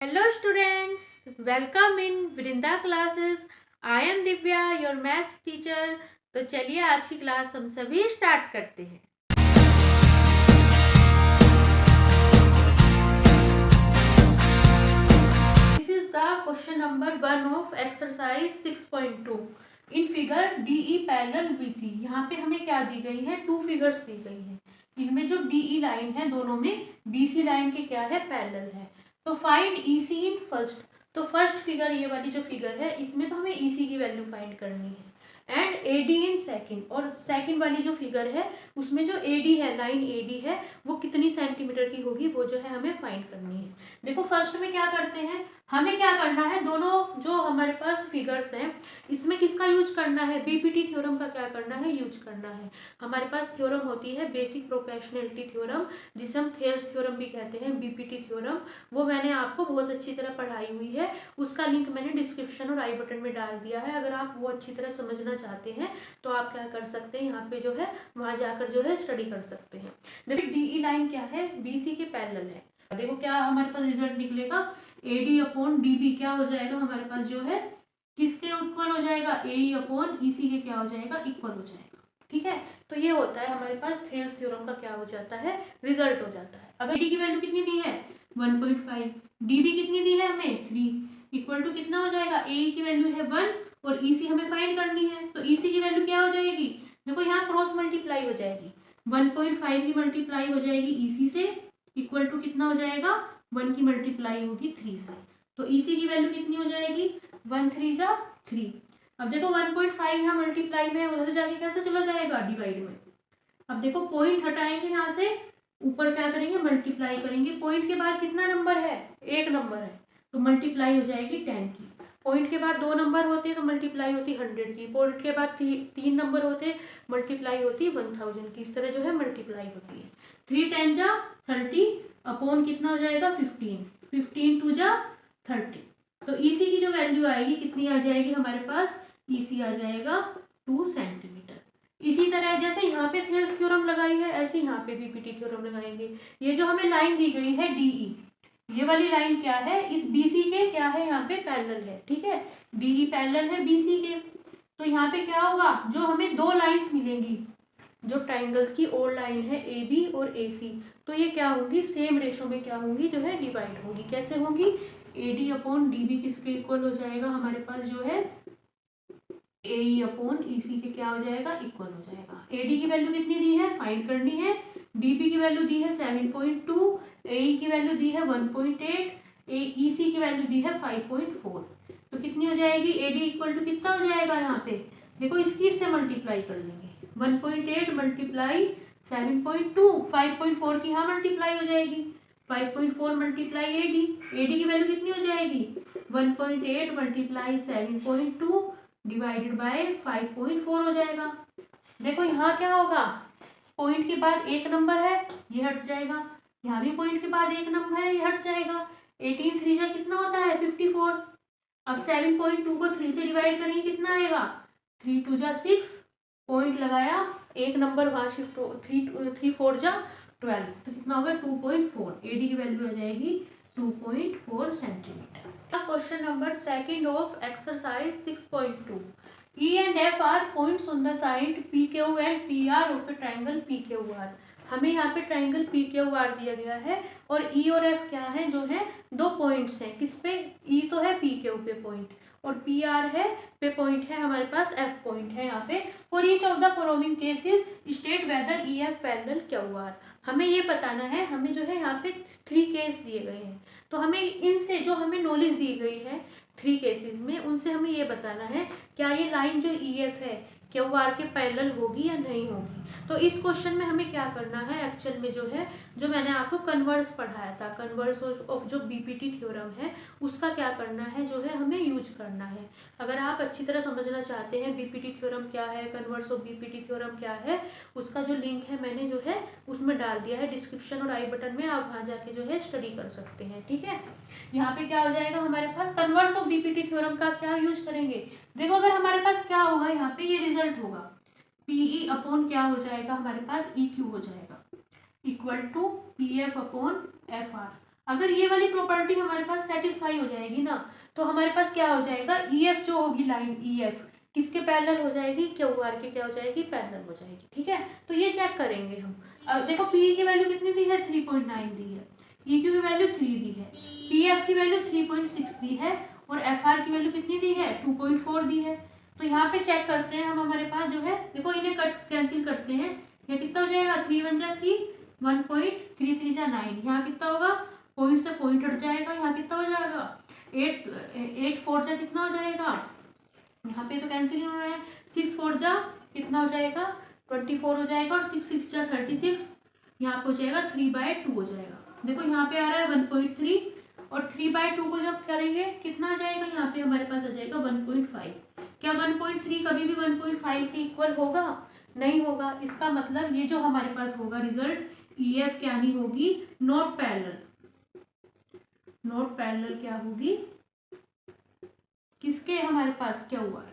Hello students, welcome in Vrinda classes. I am Divya, your maths teacher. तो चलिए आज की क्लास हम सभी स्टार्ट करते हैं। This is the question number 1 of exercise 6.2 in figure DE parallel BC. यहाँ पे हमें क्या दी गई है, टू फिगर्स दी गई हैं। इनमें जो डीई लाइन है दोनों में बीसी लाइन के क्या है, पैरेलल है। तो फाइंड ईसी इन फर्स्ट। तो फर्स्ट फिगर ये वाली जो फिगर है इसमें तो हमें ईसी की वैल्यू फाइंड करनी है एंड एडी इन सेकंड। और सेकंड वाली जो फिगर है उसमें जो एडी है, लाइन एडी है, वो कितनी सेंटीमीटर की होगी वो जो है हमें फाइंड करनी है। देखो फर्स्ट में क्या करते हैं, हमें क्या करना है, दोनों जो हमारे पास फिगर्स हैं इसमें किसका यूज करना है, बीपीटी थ्योरम का क्या करना है, यूज करना है। हमारे पास थ्योरम होती है बेसिक प्रोपोर्शनैलिटी थ्योरम, जिसे हम थेयर्स थ्योरम भी कहते हैं, बीपीटी थ्योरम। वो मैंने आपको बहुत अच्छी तरह पढ़ाई हुई है, उसका लिंक मैंने डिस्क्रिप्शन और आई बटन में डाल दिया है। अगर आप वो अच्छी तरह समझना चाहते हैं तो आप क्या कर सकते हैं, यहाँ पे जो है वहां जाकर जो है स्टडी कर सकते हैं। देखिए डीई लाइन क्या है, बीसी के पैरेलल है। देखो क्या हमारे पास रिजल्ट निकलेगा, एडी अपॉन डीबी क्या हो जाएगा हमारे पास जो है, किसके इक्वल हो जाएगा, एई अपॉन ईसी के क्या हो जाएगा, इक्वल हो जाएगा। ठीक है, तो ये होता है हमारे पास थेल्स थ्योरम का क्या हो जाता है, रिजल्ट हो जाता है। अगर डी की वैल्यू कितनी दी है 1.5, डीबी कितनी दी है हमें 3, इक्वल टू कितना हो जाएगा, एई की वैल्यू है 1 और ईसी हमें फाइंड करनी है। तो ईसी की वैल्यू क्या हो जाएगी, देखो यहाँ क्रॉस मल्टीप्लाई हो जाएगी, 1.5 की मल्टीप्लाई हो जाएगी ईसी से, इक्वल टू कितना हो जाएगा, 1 की मल्टीप्लाई होगी 3 से। तो ईसी की वैल्यू कितनी हो जाएगी, 1 3 जा 3। अब देखो 1.5 यहाँ मल्टीप्लाई में, उधर जाके कैसे चला जाएगा, डिवाइड में। अब देखो पॉइंट हटाएंगे यहाँ से, ऊपर क्या करेंगे, मल्टीप्लाई करेंगे। पॉइंट के बाद कितना नंबर है, एक नंबर है, तो मल्टीप्लाई हो जाएगी 10 की। पॉइंट के बाद दो नंबर होते तो मल्टीप्लाई होती 100 की। पॉइंट के बाद तीन नंबर होते मल्टीप्लाई होती 1000 की। इस तरह जो है मल्टीप्लाई होती है। 3 10 जा 30 अपॉन कितना हो जाएगा 15, 15 2 जा 30। तो ईसी की जो वैल्यू आएगी कितनी आ जाएगी हमारे पास, ईसी आ जाएगा 2 सेंटीमीटर। इसी तरह जैसे यहाँ पे थेल्स थ्योरम लगाई है ऐसे यहाँ पे बीपीटी थ्योरम लगाएंगे। ये जो हमें लाइन दी गई है डीई, ये वाली लाइन क्या है, इस बीसी के क्या है, यहाँ पे पैरेलल है। ठीक है, डीई पैरेलल है बीसी के। तो यहाँ पे क्या होगा, जो हमें दो लाइंस मिलेंगी, जो ट्राइंगल्स की और लाइन है ए बी और ए सी, तो ये क्या होंगी, सेम रेशो में क्या होंगी, जो है डिवाइड होंगी। कैसे होंगी, A D upon D B किसके इक्वल हो जाएगा हमारे पास जो है, ए अपॉन ईसी के क्या हो जाएगा, इक्वल हो जाएगा। एडी की वैल्यू कितनी दी है, फाइंड करनी है। डीबी की वैल्यू दी है 7.2, एई की वैल्यू दी है 1.8, ईसी की वैल्यू दी है 5.4। तो कितनी हो जाएगी, एडी इक्वल टू कितना हो जाएगा, यहाँ पे देखो इसकी इससे मल्टीप्लाई कर लेंगे, 1.8 मल्टीप्लाई 7.2, 5.4 की यहाँ मल्टीप्लाई हो जाएगी, 5.4 मल्टीप्लाई एडी, एडी की वैल्यू कितनी हो जाएगी, 1.8 मल्टीप्लाई 7.2 डिवाइडेड बाय 5.4 हो जाएगा। देखो यहाँ क्या होगा, पॉइंट के बाद एक नंबर है ये हट जाएगा, यहाँ भी पॉइंट के बाद एक नंबर है ये हट जाएगा। 18 3 जा कितना होता है 54। अब 7.2 को 3 से डिवाइड करेंगे कितना आएगा, 3 2 जा 6, पॉइंट लगाया एक नंबर वहां शिफ्ट, 3 4 जा 12, तो कितना होगा 2.4। एडी की वैल्यू आ जाएगी 2.4 centimetre. Question number second of exercise 6.2, E and F are points on the side PQ and PR of a triangle PQR। हमें यहाँ पे ट्राइंगल PQR दिया गया है और E और F क्या है, जो है दो पॉइंट्स हैं। किस पे, E तो है PQ पे पॉइंट और PR है पे पॉइंट है हमारे पास F पॉइंट है यहाँ पे। For each of the following cases state whether EF parallel QR। हमें ये बताना है, हमें जो है यहाँ पे 3 केस दिए गए हैं, तो हमें इनसे जो हमें नॉलेज दी गई है 3 केसेस में, उनसे हमें ये बताना है क्या ये लाइन जो ई एफ है क्यू आर के पैरेलल होगी या नहीं होगी। तो इस क्वेश्चन में हमें क्या करना है, एक्चुअल में जो है, जो मैंने आपको कन्वर्स पढ़ाया था, कन्वर्स ऑफ जो बीपीटी थ्योरम है उसका क्या करना है, जो है हमें यूज करना है। अगर आप अच्छी तरह समझना चाहते हैं बीपीटी थ्योरम क्या है, कन्वर्स ऑफ बीपीटी थ्योरम क्या है, उसका जो लिंक है मैंने जो है उसमें डाल दिया है डिस्क्रिप्शन और आई बटन में, आप वहाँ जाके जो है स्टडी कर सकते हैं। ठीक है, यहाँ पे क्या हो जाएगा हमारे पास, कन्वर्स ऑफ बीपीटी थ्योरम का क्या यूज करेंगे। देखो अगर हमारे पास क्या होगा, यहाँ पे ये रिजल्ट होगा, पीई अपॉन क्या हो जाएगा हमारे पास, ई क्यू हो जाएगा, equal to P F upon F R. अगर ये वाली प्रॉपर्टी हमारे पास सेटिस्फाई हो जाएगी ना, तो हमारे पास क्या हो जाएगा, ई एफ जो होगी लाइन ई एफ किसके पैरेलल हो जाएगी, क्यू आर के क्या हो जाएगी, पैरेलल हो जाएगी। ठीक है, तो ये चेक करेंगे हम। देखो पी की वैल्यू कितनी दी है, 3.9 दी है, ई क्यू की वैल्यू 3 दी है, पी एफ की वैल्यू 3.6 दी है, और एफ आर की वैल्यू कितनी दी है, 2.4 दी है। तो यहाँ पे चेक करते हैं हम, हमारे पास जो है, देखो इन्हें कट कैंसिल करते हैं, ये कितना हो जाएगा, 3 1 जा 3, 1.33 जा 9, यहाँ कितना होगा, पॉइंट से पॉइंट हट जाएगा, यहाँ कितना हो जाएगा, 8 4 जा कितना हो जाएगा, यहाँ पे तो कैंसिल हो रहा है, 6 4 जा कितना हो जाएगा, 24 हो जाएगा, और 6 6 जा 36, यहाँ पे हो जाएगा 3/2 हो जाएगा। देखो यहाँ पे आ रहा है 1.3, और 3/2 को जब करेंगे कितना आ जाएगा, यहाँ पे हमारे पास आ जाएगा 1.5। क्या 1.3 कभी भी 1.5 के इक्वल होगा, नहीं होगा। इसका मतलब ये जो हमारे पास होगा रिजल्ट, ई एफ क्या नहीं होगी, नॉट पैरेलल। नॉट पैरेलल क्या होगी, किसके, हमारे पास क्या हुआ।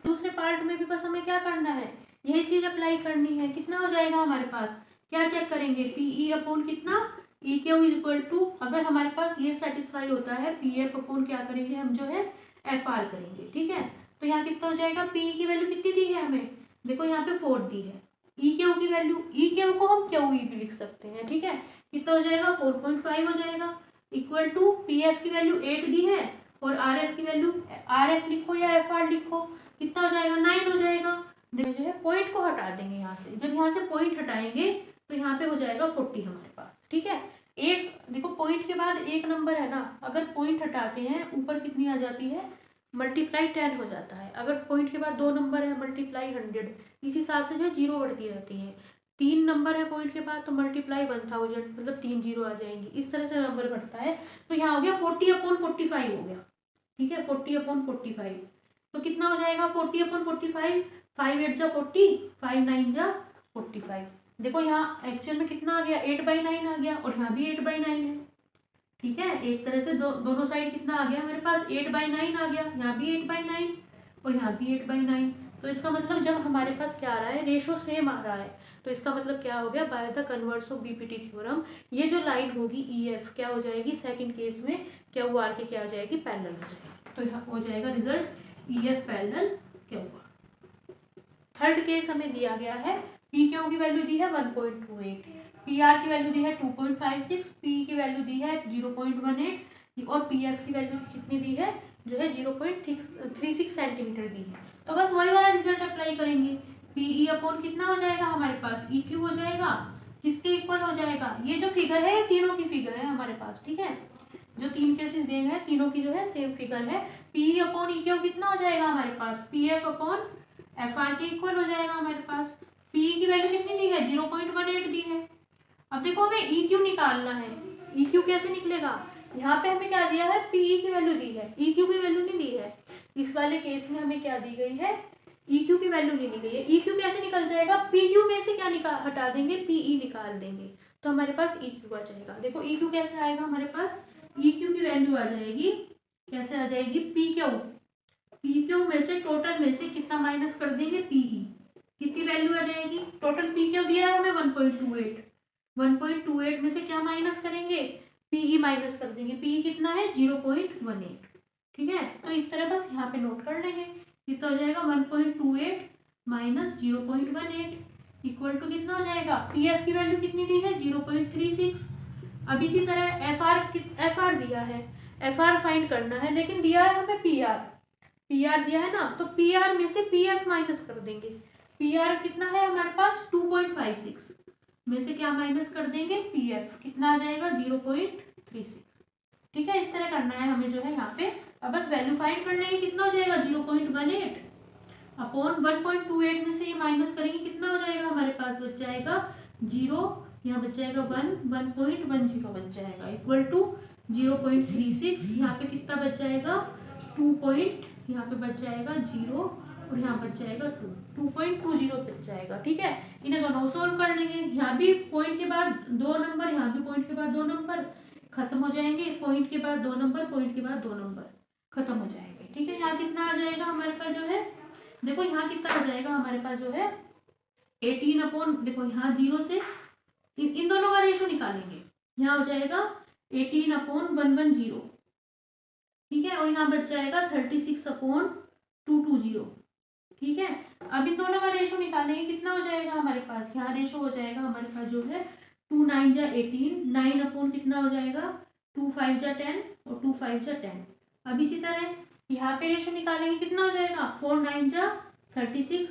दूसरे पार्ट में भी बस हमें क्या करना है, यही चीज अप्लाई करनी है। कितना हो जाएगा हमारे पास, क्या चेक करेंगे, पी ई अपॉन कितना, ई क्यू इक्वल टू, अगर हमारे पास ये सेटिस्फाई होता है, पी एफ अपॉन क्या करेंगे हम, जो है एफ आर करेंगे। ठीक है, तो यहाँ कितना हो जाएगा, पी की वैल्यू कितनी दी है हमें, देखो यहाँ पे 4 दी है, ई क्यू की वैल्यू, ई क्यू को हम क्यू ई भी लिख सकते हैं। ठीक है, कितना हो जाएगा, 4.5 हो जाएगा, इक्वल टू पी एफ की वैल्यू 8 दी है, और आर एफ की वैल्यू, आर एफ लिखो या एफ आर लिखो, कितना हो जाएगा, 9 हो जाएगा। देखो जो है पॉइंट को हटा देंगे यहाँ से, जब यहाँ से पॉइंट हटाएंगे तो यहाँ पे हो जाएगा 40 हमारे पास। ठीक है, एक देखो पॉइंट के बाद एक नंबर है ना, अगर पॉइंट हटाते हैं ऊपर कितनी आ जाती है, मल्टीप्लाई 10 हो जाता है। अगर पॉइंट के बाद 2 नंबर है, मल्टीप्लाई 100, इस हिसाब से जो है जीरो बढ़ती रहती है। 3 नंबर है पॉइंट के बाद, तो मल्टीप्लाई 1000, मतलब 3 जीरो आ जाएंगी, इस तरह से नंबर बढ़ता है। तो यहाँ हो गया 40/45 हो गया। ठीक है, 40/45, तो कितना हो जाएगा, 40/45, 5 8 जा 40, 5 9 जा 45। देखो यहाँ एक्चुअल में कितना आ गया, 8/9 आ गया, और यहाँ भी 8/9 है। ठीक है, एक तरह से दोनों साइड कितना आ गया हमारे पास, 8/9 आ गया, यहाँ भी 8/9 और यहाँ भी 8/9। तो इसका मतलब जब हमारे पास क्या आ रहा है, रेशो सेम आ रहा है, तो इसका मतलब क्या हो गया, by the converse of BPT theorem, ये जो लाइन होगी ई एफ क्या हो जाएगी, सेकंड केस में क्यू आर के क्या हो जाएगी, पैरेलल हो जाएगी। तो यहाँ हो जाएगा result E F parallel Q R. Third case हमें दिया गया है, पी क्यू की वैल्यू दी है 1.28, पी आर की वैल्यू दी है 2.56, पी की वैल्यू दी है 0.18, और पी एफ की वैल्यू कितनी दी है, जो है 0.36 सेंटीमीटर दी है। तो बस वही वाला रिजल्ट अप्लाई करेंगे, पी ई अपॉन कितना हो जाएगा हमारे पास, ई क्यू हो जाएगा, किसके इक्वल हो जाएगा, ये जो फिगर है ये तीनों की फिगर है हमारे पास। ठीक है, जो 3 केसेस दिए हैं तीनों की जो है सेम फिगर है। P E upon E Q कितना हो जाएगा हमारे पास, P F upon F R के इक्वल हो जाएगा हमारे पास। पी की वैल्यू कितनी दी है, 0.18 दी है। अब देखो हमें ई क्यू निकालना है, ई क्यू कैसे निकलेगा, यहाँ पे हमें क्या दिया है, पीई की वैल्यू दी है, ई क्यू की वैल्यू नहीं दी है। इस वाले केस में हमें क्या दी गई है, ई क्यू की वैल्यू नहीं दी गई है। ई क्यू कैसे निकल जाएगा, पी क्यू में से क्या निकाल हटा देंगे, पीई निकाल देंगे, तो हमारे पास ई क्यू आ जाएगा। देखो ई क्यू कैसे आएगा हमारे पास, ई क्यू की वैल्यू आ जाएगी, कैसे आ जाएगी, पी क्यू, पी क्यू में से टोटल में से कितना माइनस कर देंगे, पीई, कितनी वैल्यू आ जाएगी, टोटल पी क्यू दिया है हमें 1.28, 1.28 में से क्या माइनस करेंगे, पीई माइनस कर देंगे, पीई कितना है 0.18। ठीक है, तो इस तरह बस यहाँ पे नोट कर लेंगे, कितना हो जाएगा 1.28 माइनस 0.18 इक्वल टू कितना हो जाएगा, पी एफ की वैल्यू कितनी दी है 0.36। अब इसी तरह एफ आर दिया है, एफ आर फाइंड करना है, लेकिन दिया है हमें पी आर दिया है ना, तो पी आर में से पी एफ माइनस कर देंगे। पी आर कितना है हमारे पास 2.56 में से क्या माइनस कर देंगे, पी एफ कितना आ जाएगा 0.36। ठीक है, इस तरह करना है हमें जो है यहाँ पे। अब बस वैल्यू फाइंड करने की, कितना हो जाएगा 0.18 अपॉन 1.28 में से ये माइनस करेंगे, कितना हो जाएगा हमारे पास, बच जाएगा 0, यहाँ बच जाएगा 1.10 बच जाएगा, इक्वल टू 0.36, यहाँ पे कितना बच जाएगा 2, यहाँ पे बच जाएगा 0, और यहाँ बच जाएगा 2.20 बच जाएगा। ठीक है, इन्हें दोनों सोल्व कर लेंगे, यहाँ भी पॉइंट के बाद 2 नंबर, यहाँ भी पॉइंट के बाद 2 नंबर खत्म हो जाएंगे, पॉइंट के बाद 2 नंबर, पॉइंट के बाद 2 नंबर खत्म हो जाएंगे। ठीक है, यहाँ कितना आ जाएगा हमारे पास जो है, देखो यहाँ कितना आ जाएगा हमारे पास जो है 18 अपॉन, देखो यहाँ 0 से इन दोनों का रेशो निकालेंगे, यहाँ हो जाएगा 18/110, ठीक है, और यहाँ बच जाएगा 36/220, ठीक है। अब इन दोनों का रेशो निकालेंगे, कितना हो जाएगा हमारे पास, यहाँ रेशो हो जाएगा हमारे पास जो है 2 9 जा 18, 9 अपॉन कितना हो जाएगा 2 5 जा 10 और 2 5 जा 10। अब इसी तरह यहाँ पे रेशो निकालेंगे, कितना हो जाएगा 4 9 जा 36,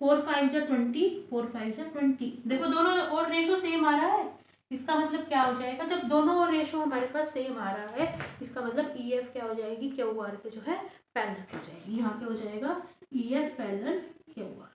4 5 जा 20, 4 5 जा 20। देखो दोनों और रेशो सेम आ रहा है, इसका मतलब क्या हो जाएगा, जब दोनों और रेशो हमारे पास सेम आ रहा है इसका मतलब ई एफ क्या हो जाएगी, क्यू आर के जो है पैरेलल हो जाएगी। यहाँ पे हो जाएगा E F parallel Q R.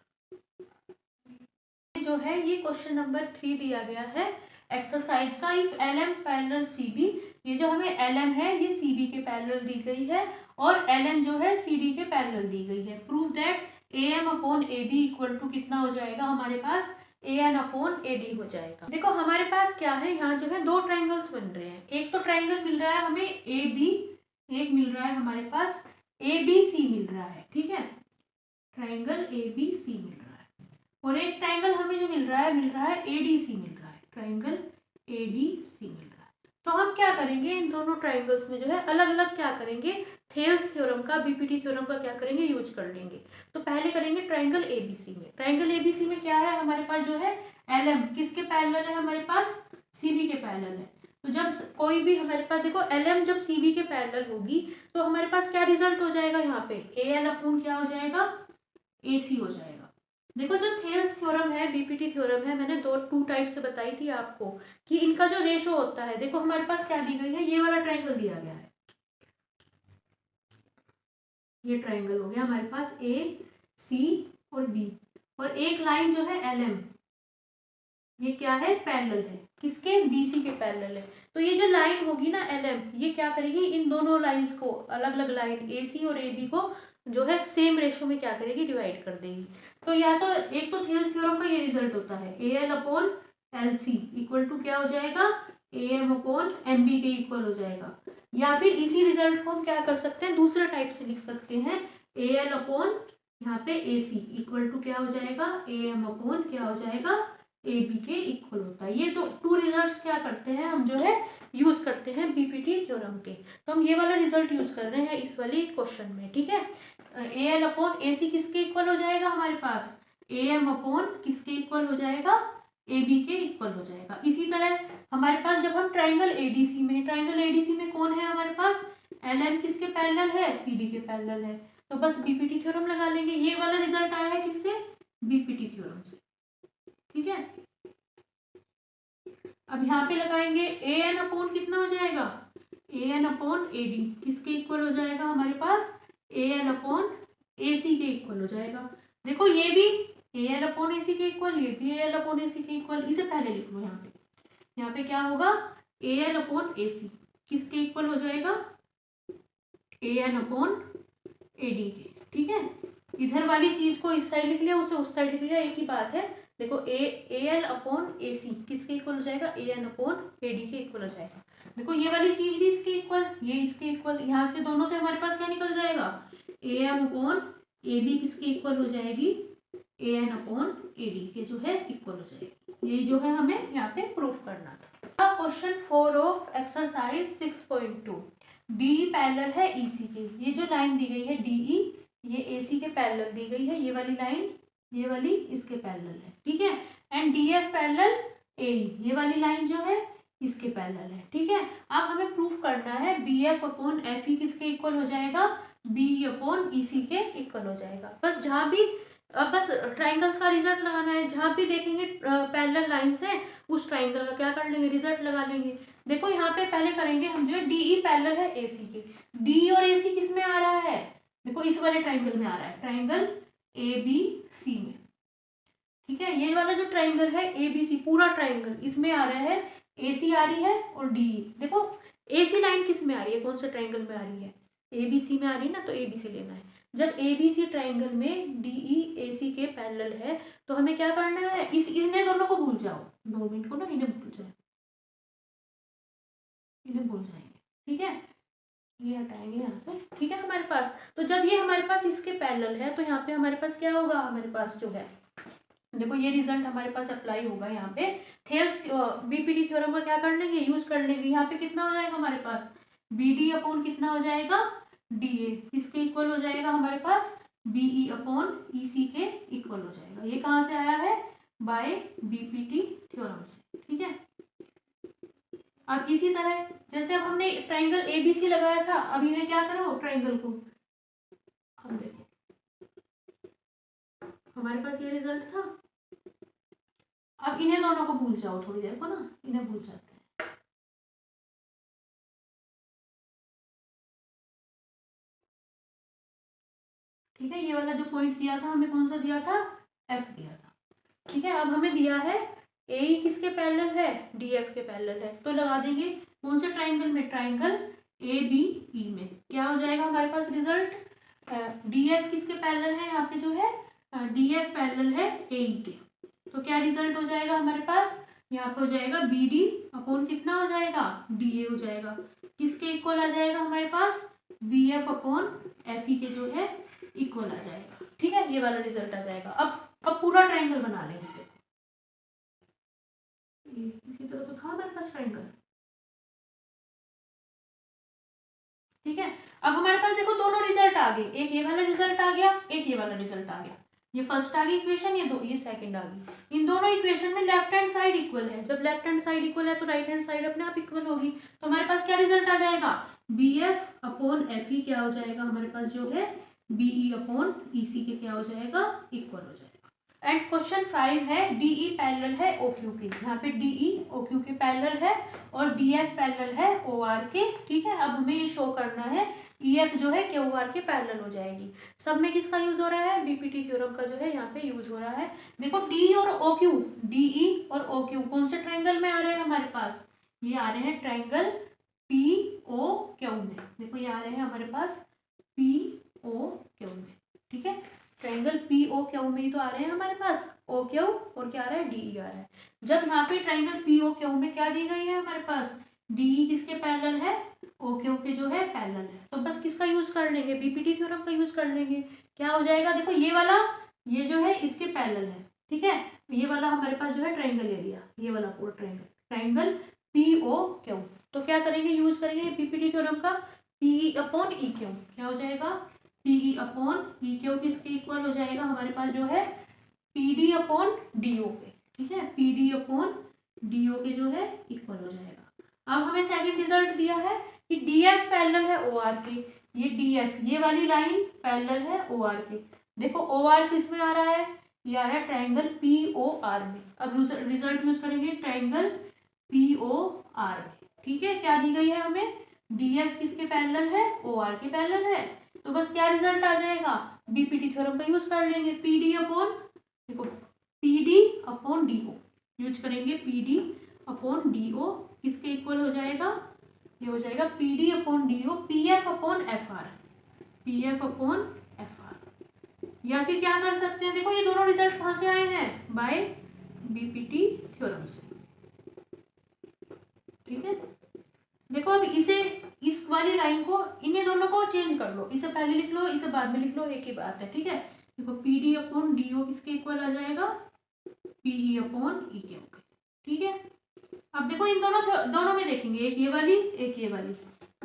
जो है ये क्वेश्चन नंबर 3 दिया गया है एक्सरसाइज का। If L M parallel C B, ये जो हमें एल एम है ये सी बी के पैरेलल दी गई है और एल एन जो है सी डी के पैरेलल दी गई है। Prove that A M upon A B equal to कितना हो जाएगा हमारे पास A N upon A D हो जाएगा। देखो हमारे पास क्या है, यहाँ जो है दो ट्राइंगल्स बन रहे हैं। एक तो ट्राइंगल मिल रहा है हमें ए बी, एक मिल रहा है हमारे पास ए बी सी मिल रहा है, ठीक है, ट्राइंगल ए बी सी मिल रहा है। और एक ट्राइंगल हमें जो मिल रहा है ए डी सी मिल रहा है, ट्राइंगल ए डी सी मिल रहा है। तो हम क्या करेंगे, इन दोनों ट्राइंगल्स में जो है अलग अलग क्या करेंगे, थेल्स थ्योरम का, बीपीटी थ्योरम का क्या करेंगे, यूज कर लेंगे। तो पहले करेंगे ट्राइंगल एबीसी में। ट्राइंगल एबीसी में क्या है हमारे पास जो है एल एम किसके पैरेलल है, हमारे पास सीबी के पैरेलल है। तो जब कोई भी हमारे पास देखो एल एम जब सीबी के पैरेलल होगी तो हमारे पास क्या रिजल्ट हो जाएगा, यहाँ पे ए एल अपॉन क्या हो जाएगा ए सी हो जाएगा। देखो जो थेल्स थ्योरम है, बीपीटी थ्योरम है, मैंने टू टाइप से बताई थी आपको कि इनका जो रेशो होता है, देखो हमारे पास क्या दी गई है, ये वाला ट्राइंगल दिया गया है, ये ट्राइंगल हो गया हमारे पास ए सी और बी, और एक लाइन जो है एल एम, ये क्या है पैरेलल है किसके, बीसी के पैरेलल है। तो ये जो लाइन होगी ना एल एम, ये क्या करेगी, इन दोनों लाइंस को, अलग अलग लाइन ए सी और ए बी को जो है सेम रेशो में क्या करेगी, डिवाइड कर देगी। तो या तो एक तो थेल्स थ्योरम का ये रिजल्ट होता है A L upon L C equal to क्या हो जाएगा A M upon M B के इक्वल हो जाएगा, या फिर इसी रिजल्ट को हम क्या कर सकते हैं, दूसरे टाइप से लिख सकते हैं ए एल अपॉन यहाँ पे ए सी इक्वल टू क्या हो जाएगा ए एम अपॉन क्या हो जाएगा ए बी के इक्वल होता है। ये तो टू रिजल्ट्स क्या करते हैं हम जो है यूज करते हैं बीपीटी थ्योरम के। तो हम ये वाला रिजल्ट यूज कर रहे हैं इस वाली क्वेश्चन में, ठीक है। ए एल अपॉन ए सी किसके इक्वल हो जाएगा हमारे पास, ए एम अपॉन किसके इक्वल हो जाएगा ए बी के इक्वल हो जाएगा। इसी तरह हमारे पास जब हम ट्राइंगल एडीसी में, ट्राइंगल एडीसी में कौन है हमारे पास, एल एन किसके पैरेलल है, सी डी के पैरेलल है। तो बस बीपीटी थ्योरम लगा लेंगे। ये वाला रिजल्ट आया है किससे, बीपीटी थ्योरम से, ठीक है। अब यहाँ पे लगाएंगे ए एन अपॉन कितना हो जाएगा, ए एन अपॉन ए डी किसके इक्वल हो जाएगा हमारे पास, ए एन अपॉन ए सी के इक्वल हो जाएगा। देखो ये भी ए एल अपॉन ए सी के इक्वल, ये भी ए एल अपॉन ए सी के इक्वल। इसे पहले लिख लो यहाँ पे क्या होगा ए एल अपॉन ए सी किसके इक्वल हो जाएगा, ए एन अपॉन ए डी के, ठीक है। इधर वाली चीज को इस साइड लिख लिया, उसे उस साइड लिख लिया, एक ही बात है। देखो ए एल अपॉन ए सी किसके इक्वल हो जाएगा, ए एन अपॉन ए डी के इक्वल हो जाएगा। देखो ये वाली चीज भी इसके इक्वल, ये इसके इक्वल, यहाँ से दोनों से हमारे पास क्या निकल जाएगा, A M upon A B किसके इक्वल हो जाएगी, A N upon A D के जो है इक्वल हो जाएगी। ये जो है हमें यहाँ पे प्रूफ करना था। Question 4 of exercise 6.2, D parallel है ई सी के। ये जो लाइन दी गई है डीई, ये ए सी के पैरेलल दी गई है, ये वाली लाइन, ये वाली इसके पैरेलल है, ठीक है। एंड डी एफ पैरेलल ए, ये वाली लाइन जो है इसके पैरेलल है, ठीक है। अब हमें प्रूफ करना है B F upon F E किसके इक्वल हो जाएगा, बी अपॉन ई सी के इक्वल हो जाएगा। बस जहाँ भी बस ट्राइंगल्स का रिजल्ट लगाना है, जहाँ भी देखेंगे पैरेलल लाइंस है उस ट्राइंगल का क्या कर लेंगे, रिजल्ट लगा लेंगे। देखो यहाँ पे पहले करेंगे हम जो है डीई पैरेलल है ए सी के, डी और ए सी किस में आ रहा है, देखो इस वाले ट्राइंगल में आ रहा है, ट्राइंगल ए बी सी में, ठीक है। ये वाला जो ट्राइंगल है ए बी सी पूरा ट्राइंगल, इसमें आ रहा है ए सी आ रही है और डी। देखो ए सी लाइन किस में आ रही है, कौन से ट्राइंगल में आ रही है, ए बी सी में आ रही है ना, तो ए बी सी लेना है। जब ए बी सी ट्राइंगल में डी ई ए सी के पैरेलल है तो हमें क्या करना है, इन्हें दोनों को भूल जाओ, 2 मिनट को ना इन्हें भूल जाओ, इन्हें भूल जाएंगे, ठीक है। ये हटाएंगे यहाँ से, ठीक है हमारे पास। तो जब ये हमारे पास इसके पैरेलल है तो यहाँ पे हमारे पास क्या होगा, हमारे पास जो है देखो ये रिजल्ट हमारे पास अप्लाई होगा यहाँ पे। थेल्स बीपीटी थ्योरम का क्या कर लेंगे, यूज कर लेंगे। यहाँ पे कितना हो जाएगा हमारे पास, बीडी अपॉन कितना हो जाएगा, डीए, किसके इक्वल हो जाएगा हमारे पास, बीई अपॉन ईसी के इक्वल हो जाएगा। ये कहाँ से आया है, बाय बीपीटी थ्योरम से, ठीक है। अब इसी तरह जैसे अब हमने ट्राइंगल एबीसी लगाया था, अब इन्हें क्या करो, ट्राइंगल को, हम देखो हमारे पास ये रिजल्ट था। अब इन्हें दोनों को भूल जाओ थोड़ी देर को ना, इन्हें भूल जाते हैं। ठीक है, ये वाला जो पॉइंट दिया था हमें, कौन सा दिया था, एफ दिया था। ठीक है, अब हमें दिया है ए किसके पैरेलल है, डी एफ के पैरेलल है, तो लगा देंगे कौन से ट्राइंगल में, ट्राइंगल ए बी ई में। क्या हो जाएगा हमारे पास रिजल्ट, डी एफ किसके पैरेलल है, यहाँ पे जो है डी एफ पैरेलल है ए के, तो क्या रिजल्ट हो जाएगा हमारे पास, यहाँ पे हो जाएगा बी डी अपॉन कितना हो जाएगा, डी ए हो जाएगा। किसके इक्वल आ जाएगा हमारे पास, B F upon F E के जो है इक्वल आ जाएगा। ठीक है, ये वाला रिजल्ट आ जाएगा। अब पूरा ट्राइंगल बना लेंगे। इसी तरह तो था हमारे पास ट्राइंगल। ठीक है, अब हमारे पास देखो दोनों रिजल्ट आ गए, एक ये वाला रिजल्ट आ गया, एक ये वाला रिजल्ट आ गया। ये फर्स्ट आ गई इक्वेशन, ये सेकंड आ गई। इन दोनों इक्वेशन में लेफ्ट हैंड साइड इक्वल है, जब लेफ्ट हैंड साइड इक्वल है तो राइट हैंड साइड अपने आप इक्वल होगी। तो हमारे पास क्या रिजल्ट आ जाएगा, B F upon F E क्या हो जाएगा हमारे पास जो है, बीई अपॉन ईसी के क्या हो जाएगा, इक्वल हो जाएगा। एंड क्वेश्चन 5 है, डीई पैरेलल है ओक्यू के, यहाँ पे डीई ओक्यू के पैरेलल है और डीएफ पैरेलल है ओआर के। ठीक है, अब हमें ये शो करना है ईएफ जो है क्यूआर के पैरेलल हो जाएगी। सब में किसका यूज हो रहा है, बीपीटी थ्योरम का जो है यहाँ पे यूज हो रहा है। देखो डी और ओक्यू, डीई और ओक्यू कौन से ट्राइंगल में आ रहे हैं हमारे पास, ये आ रहे हैं ट्राइंगल पी ओ क्यू में। देखो ये आ रहे हैं हमारे पास पी ओ क्यू में। ठीक है, ट्राइंगल पी ओ क्यू में ही तो आ रहे हैं हमारे पास, ओ क्यू और क्या आ रहा है, डी आ रहा है। जब यहाँ पे ट्राइंगल पी ओ क्यू में क्या दी गई है हमारे पास, डी किसके पैरेलल है, ओ क्यू के जो है पैरेलल है, तो बस किसका यूज कर लेंगे, बीपीटी थ्योरम का यूज कर लेंगे। क्या हो जाएगा, देखो ये वाला, ये जो है इसके पैरेलल है। ठीक है, ये वाला हमारे पास जो है ट्राइंगल एरिया, ये वाला पूरा triangle, triangle P O Q, तो क्या करेंगे, यूज करेंगे बीपीटी थ्योरम का, पी अपॉन ई क्यू क्या हो जाएगा, पी अपॉन ई क्यू किसके इक्वल हो जाएगा हमारे पास जो है, P D upon D O के। ठीक है, P D upon D O के जो है इक्वल हो जाएगा। अब हमें सेकंड रिजल्ट दिया है कि डी एफ पैरेलल है ओ आर के, ये डी एफ ये वाली लाइन पैरेलल है ओ आर के। देखो ओ आर किस में आ रहा है, ये आ रहा है ट्राइंगल पी ओ आर में। अब रिजल्ट यूज करेंगे ट्राइंगल पी ओ आर में। ठीक है, क्या दी गई है हमें, डी एफ किसके पैरेलल है, ओ आर के पैरेलल है, तो बस क्या रिजल्ट आ जाएगा, बीपीटी थ्योरम का यूज कर लेंगे, पी डी अपॉन, देखो P D upon D O use करेंगे, P D upon D O किसके इक्वल हो जाएगा, ये हो जाएगा P D upon D O P F upon F R, P F upon F R. या फिर क्या कर सकते हैं, देखो ये दोनों रिजल्ट कहाँ से आए हैं, बाय बीपीटी थ्योरम से। ठीक है, देखो अब इसे, इस वाली लाइन को, इन्हें दोनों को चेंज कर लो, इसे पहले लिख लो इसे बाद में लिख लो, एक ही बात है। ठीक है, देखो P D upon D O किसके इक्वल आ जाएगा, पीई अपॉन ई के। ठीक है, अब देखो इन दोनों में देखेंगे, एक ये वाली एक ये वाली,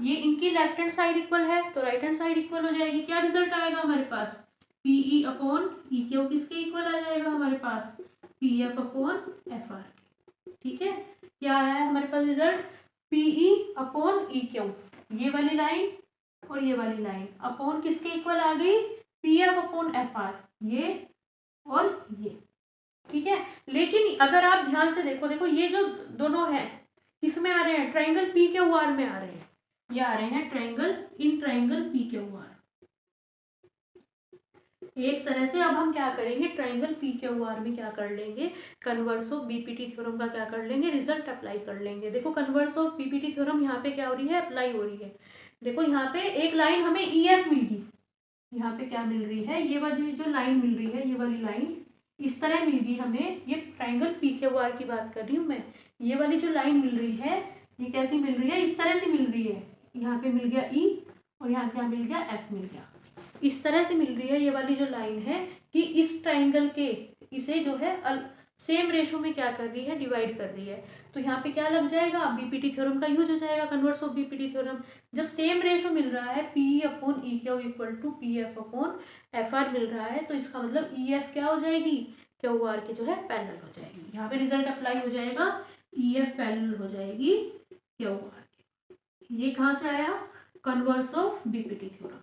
ये इनकी लेफ्ट हैंड साइड इक्वल है तो राइट हैंड साइड इक्वल हो जाएगी। क्या रिजल्ट आएगा हमारे पास, पीई अपॉन ई क्यू किसके इक्वल आ जाएगा हमारे पास, P F upon F R. ठीक है, क्या आया है हमारे पास result, PE upon E Q, ये वाली लाइन और ये वाली लाइन अपॉन किसके इक्वल आ गई, P F upon F R, ये और ये। ठीक है, लेकिन अगर आप ध्यान से देखो, देखो ये जो दोनों है किसमें आ रहे हैं, ट्राइंगल पी क्यू आर में आ रहे हैं, ये आ रहे हैं triangle, in triangle P Q R. एक तरह से अब हम क्या करेंगे, ट्राइंगल पी क्यू आर में क्या कर लेंगे, कन्वर्स ऑफ बीपीटी थ्योरम का क्या कर लेंगे, रिजल्ट अप्लाई कर लेंगे। देखो कन्वर्स ऑफ बीपीटी थ्योरम यहाँ पे क्या हो रही है, अप्लाई हो रही है। देखो यहाँ पे एक लाइन हमें ई एफ मिल गई, यहाँ पे क्या मिल रही है, ये वाली जो लाइन मिल रही है, ये वाली लाइन इस तरह मिल गई हमें, ये ट्राइंगल पी क्यू आर की बात कर रही हूँ मैं। ये वाली जो लाइन मिल रही है ये कैसी मिल रही है, इस तरह से मिल रही है, यहाँ पे मिल गया ई और यहाँ क्या मिल गया, एफ मिल गया, इस तरह से मिल रही है ये वाली जो लाइन है, कि इस ट्राइंगल के इसे जो है सेम रेशो में क्या कर रही है, डिवाइड कर रही है। तो यहाँ पे क्या लग जाएगा, बीपीटी थ्योरम का यूज हो जाएगा, कन्वर्स ऑफ बीपीटी थ्योरम। जब सेम रेशो मिल रहा है P upon E Q equal to P F upon F R मिल रहा है, तो इसका मतलब ई एफ क्या हो जाएगी, क्यू आर के जो है पैरेलल हो जाएगी। यहाँ पे रिजल्ट अप्लाई हो जाएगा, ई एफ पैरेलल हो जाएगी क्यू आर के। ये कहाँ से आया, कन्वर्स ऑफ बीपीटी थ्योरम।